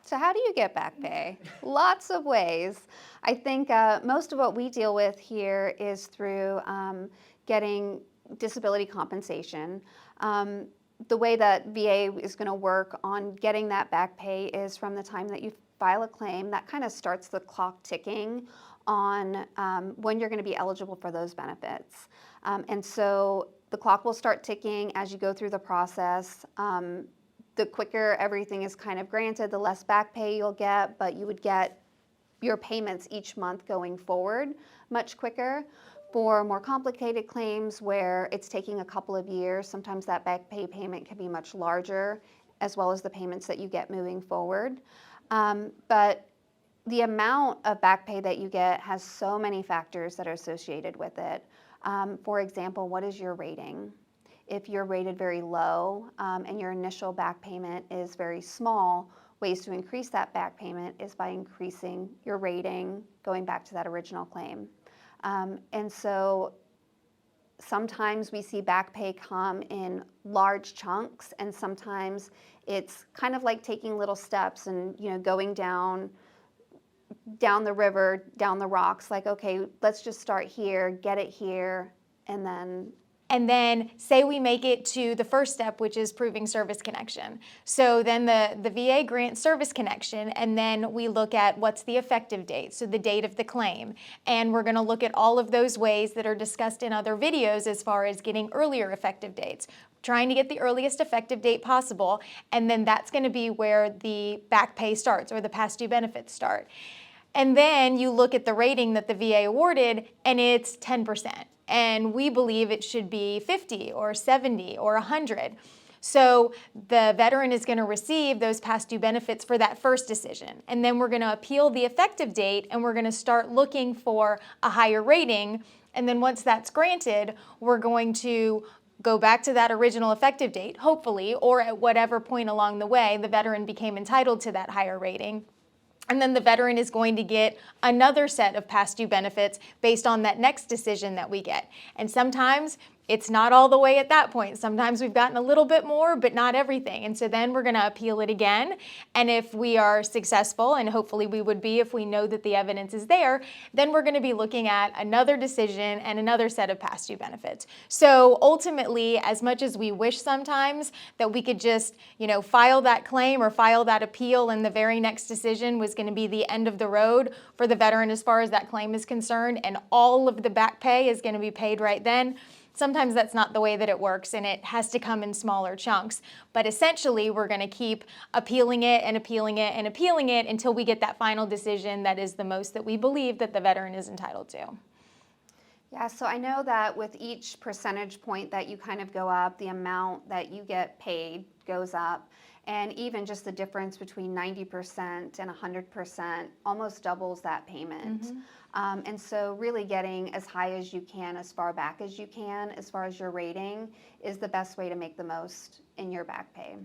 So how do you get back pay? Lots of ways. I think most of what we deal with here is through getting disability compensation. The way that VA is going to work on getting that back pay is from the time that you file a claim. That kind of starts the clock ticking on when you're going to be eligible for those benefits. And so the clock will start ticking as you go through the process. The quicker everything is kind of granted, the less back pay you'll get, but you would get your payments each month going forward much quicker. For more complicated claims where it's taking a couple of years, sometimes that back pay payment can be much larger, as well as the payments that you get moving forward. But the amount of back pay that you get has so many factors that are associated with it. For example, what is your rating? If you're rated very low and your initial back payment is very small, ways to increase that back payment is by increasing your rating, going back to that original claim. And so sometimes we see back pay come in large chunks, and sometimes it's kind of like taking little steps and going down the river, down the rocks, like, okay, let's just start here, get it here, and then say we make it to the first step, which is proving service connection. So then the VA grants service connection, and then we look at what's the effective date, so the date of the claim. And we're going to look at all of those ways that are discussed in other videos as far as getting earlier effective dates, trying to get the earliest effective date possible, and then that's going to be where the back pay starts, or the past due benefits start. And then you look at the rating that the VA awarded, and it's 10%. And we believe it should be 50 or 70 or 100. So the veteran is going to receive those past due benefits for that first decision. And then we're going to appeal the effective date, and we're going to start looking for a higher rating. And then once that's granted, we're going to go back to that original effective date, hopefully, or at whatever point along the way the veteran became entitled to that higher rating. And then the veteran is going to get another set of past due benefits based on that next decision that we get. And sometimes it's not all the way at that point. Sometimes we've gotten a little bit more, but not everything. And so then we're going to appeal it again. And if we are successful, and hopefully we would be if we know that the evidence is there, then we're going to be looking at another decision and another set of past due benefits. So ultimately, as much as we wish sometimes that we could just, file that claim or file that appeal, and the very next decision was going to be the end of the road for the veteran as far as that claim is concerned, and all of the back pay is going to be paid right then, sometimes that's not the way that it works, and it has to come in smaller chunks. But essentially, we're going to keep appealing it and appealing it and appealing it until we get that final decision that is the most that we believe that the veteran is entitled to. Yeah, so I know that with each percentage point that you kind of go up, the amount that you get paid goes up. And even just the difference between 90% and 100% almost doubles that payment. Mm-hmm. And so really getting as high as you can, as far back as you can, as far as your rating, is the best way to make the most in your back pay.